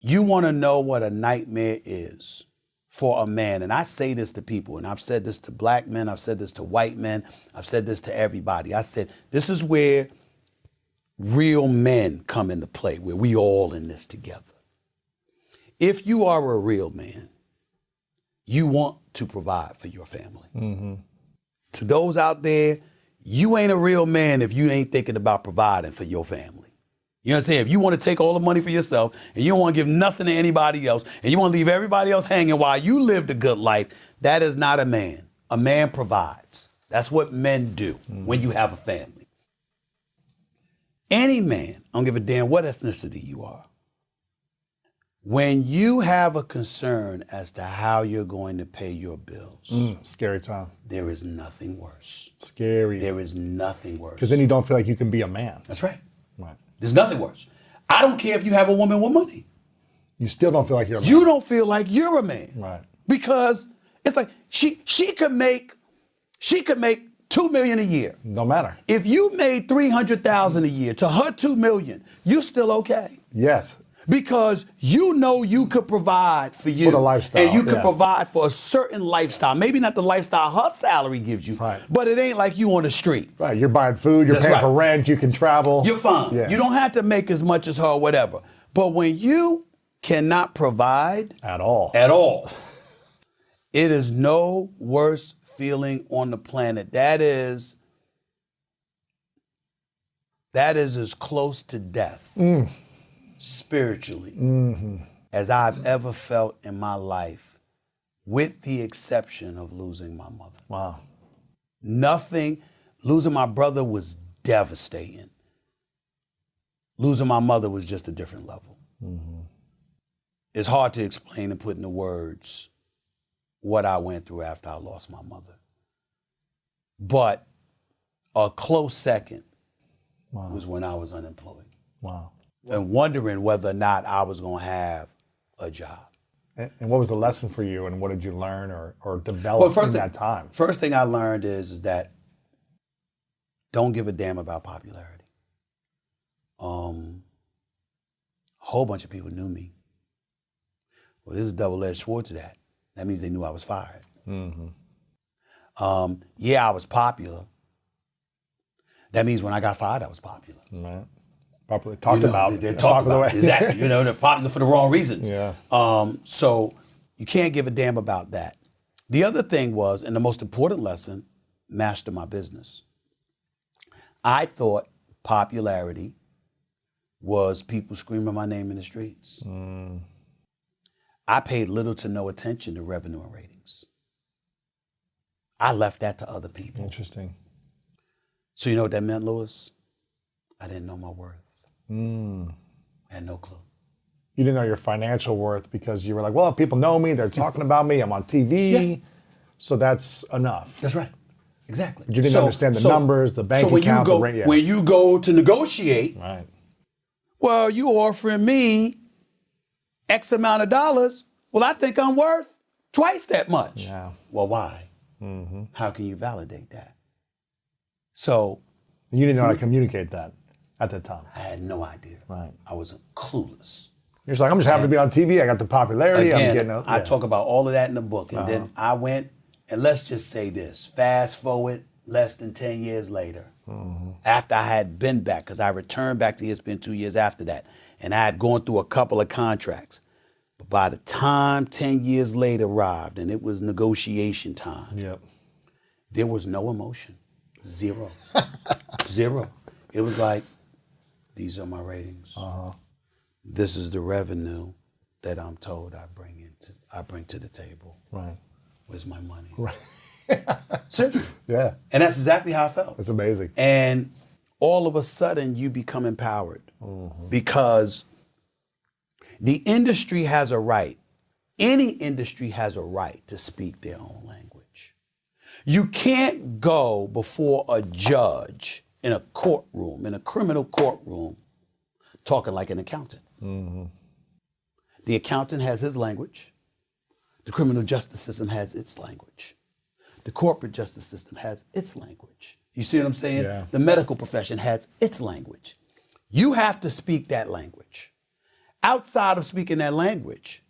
You want to know what a nightmare is for a man. And I say this to people, and I've said this to black men, I've said this to white men, I've said this to everybody. I said, this is where real men come into play, where we all in this together. If you are a real man, you want to provide for your family. Mm-hmm. To those out there, you ain't a real man if you ain't thinking about providing for your family. You know what I'm saying? If you want to take all the money for yourself and you don't want to give nothing to anybody else and you want to leave everybody else hanging while you live the good life, that is not a man. A man provides. That's what men do when you have a family. Any man, I don't give a damn what ethnicity you are, when you have a concern as to how you're going to pay your bills, scary time. There is nothing worse. Scary. There is nothing worse. Because then you don't feel like you can be a man. That's right. Right. There's nothing worse. I don't care if you have a woman with money. You still don't feel like you're a man. You don't feel like you're a man. Right. Because it's like she could make $2 million a year. No matter. If you made $300,000 a year to her $2 million, you still okay. Yes. Because you know you could provide for you. For the lifestyle. And you could provide for a certain lifestyle. Maybe not the lifestyle her salary gives you, right. But it ain't like you on the street. Right. You're buying food, you're paying for rent, you can travel. You're fine. Yeah. You don't have to make as much as her or whatever. But when you cannot provide at all, it is no worse feeling on the planet. That is as close to death. Spiritually, as I've ever felt in my life, with the exception of losing my mother. Wow. Losing my brother was devastating. Losing my mother was just a different level. Mm-hmm. It's hard to explain and put into words what I went through after I lost my mother. But a close second was when I was unemployed. Wow. And wondering whether or not I was going to have a job. And what was the lesson for you, and what did you learn or develop in that time? First thing I learned is that don't give a damn about popularity. A whole bunch of people knew me. Well, there's a double-edged sword to that. That means they knew I was fired. Mm-hmm. I was popular. That means when I got fired, I was popular. Right. Popular, talked about. They're talked about. Exactly. They're popular for the wrong reasons. Yeah. So you can't give a damn about that. The other thing was, and the most important lesson, master my business. I thought popularity was people screaming my name in the streets. I paid little to no attention to revenue and ratings. I left that to other people. Interesting. So you know what that meant, Lewis? I didn't know my worth. I had no clue. You didn't know your financial worth because you were like, well, people know me, they're talking about me, I'm on TV, so that's enough. That's right. Exactly. But you didn't understand the numbers, the bank account, the rent. When you go to negotiate, right. Well, you offering me X amount of dollars, well, I think I'm worth twice that much. Yeah. Well, why? Mm-hmm. How can you validate that? So. You didn't know how to communicate that at the time. I had no idea. Right. I was clueless. You're just like, I'm just happy to be on TV. I got the popularity. Again, I talk about all of that in the book. And then I went, and let's just say this, fast forward less than 10 years later, after I had been back, because I returned back to ESPN 2 years after that, and I had gone through a couple of contracts. But by the time 10 years later arrived, and it was negotiation time, there was no emotion. Zero. Zero. It was like, these are my ratings. This is the revenue that I'm told I bring to the table. Right. Where's my money? Right. Seriously. Yeah. And that's exactly how I felt. That's amazing. And all of a sudden you become empowered because the industry has a right. Any industry has a right to speak their own language. You can't go before a judge in a courtroom, in a criminal courtroom, talking like an accountant. The accountant has his language. The criminal justice system has its language. The corporate justice system has its language. You see what I'm saying? Yeah. The medical profession has its language. You have to speak that language. outside of speaking that language,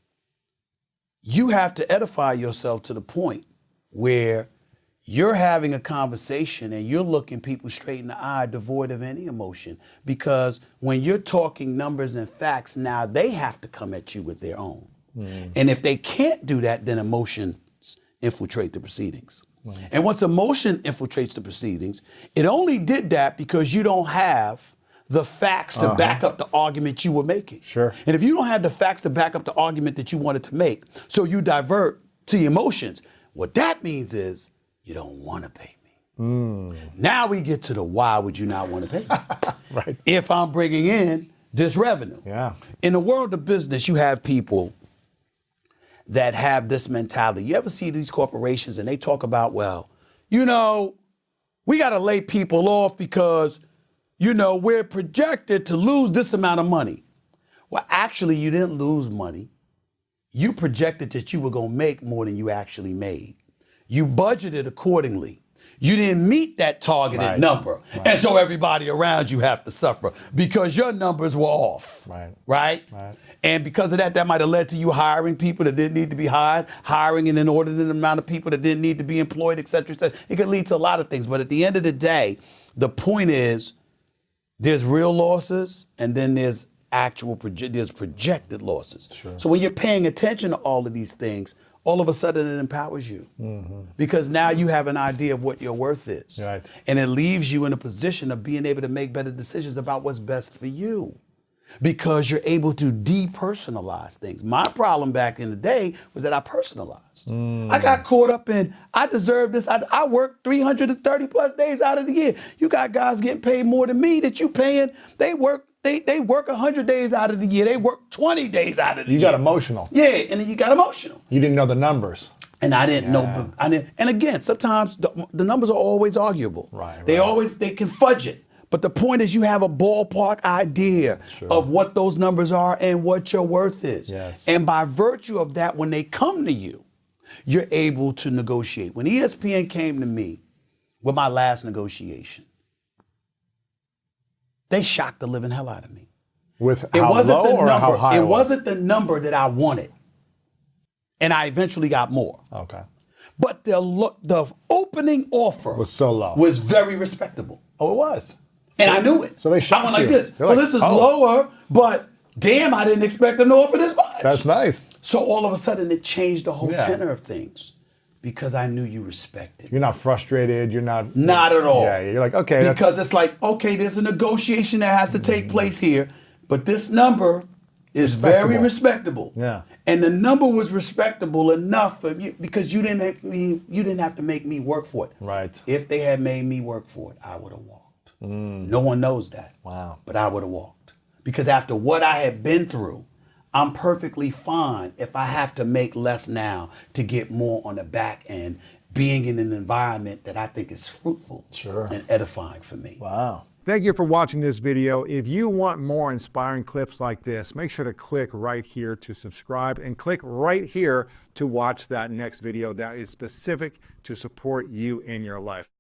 you have to edify yourself to the point where you're having a conversation and you're looking people straight in the eye, devoid of any emotion. Because when you're talking numbers and facts, now they have to come at you with their own. And if they can't do that, then emotions infiltrate the proceedings. And once emotion infiltrates the proceedings, it only did that because you don't have the facts to back up the argument you were making. Sure. And if you don't have the facts to back up the argument that you wanted to make, so you divert to emotions, what that means is you don't want to pay me. Now we get to the why would you not want to pay me? Right. If I'm bringing in this revenue. Yeah. In the world of business, you have people that have this mentality. You ever see these corporations and they talk about, well, you know, we got to lay people off because, you know, we're projected to lose this amount of money. Well, actually, you didn't lose money. You projected that you were going to make more than you actually made. You budgeted accordingly. You didn't meet that targeted number. And so everybody around you have to suffer because your numbers were off. Right? And because of that, that might have led to you hiring people that didn't need to be hired, hiring an inordinate amount of people that didn't need to be employed, et cetera, et cetera. It could lead to a lot of things. But at the end of the day, the point is there's real losses and then there's there's projected losses. Sure. So when you're paying attention to all of these things, all of a sudden it empowers you because now you have an idea of what your worth is. Right. And it leaves you in a position of being able to make better decisions about what's best for you because you're able to depersonalize things. My problem back in the day was that I personalized. I got caught up in, I deserve this. I work 330 plus days out of the year. You got guys getting paid more than me that you paying. They work 100 days out of the year. They work 20 days out of the year. You got emotional. Yeah, and then you got emotional. You didn't know the numbers. And I didn't know. And again, sometimes the numbers are always arguable. They can fudge it. But the point is you have a ballpark idea of what those numbers are and what your worth is. Yes. And by virtue of that, when they come to you, you're able to negotiate. When ESPN came to me with my last negotiation, they shocked the living hell out of me. With how low or how high? It wasn't the number that I wanted. And I eventually got more. Okay. But the opening offer was so low. Was very respectable. Oh, it was. And I knew it. So they shocked I went like you. this. Well, this is lower, but damn, I didn't expect them to offer this much. That's nice. So all of a sudden it changed the whole tenor of things because I knew you respected. You're not frustrated. You're not. Not at all. Yeah, you're like, okay. Because it's like, okay, there's a negotiation that has to take place here, but this number is very respectable. Yeah. And the number was respectable enough for you because you didn't have to make me work for it. Right. If they had made me work for it, I would have walked. No one knows that. Wow. But I would have walked. Because after what I had been through, I'm perfectly fine if I have to make less now to get more on the back end, being in an environment that I think is fruitful and edifying for me. Wow. Thank you for watching this video. If you want more inspiring clips like this, make sure to click right here to subscribe and click right here to watch that next video that is specific to support you in your life.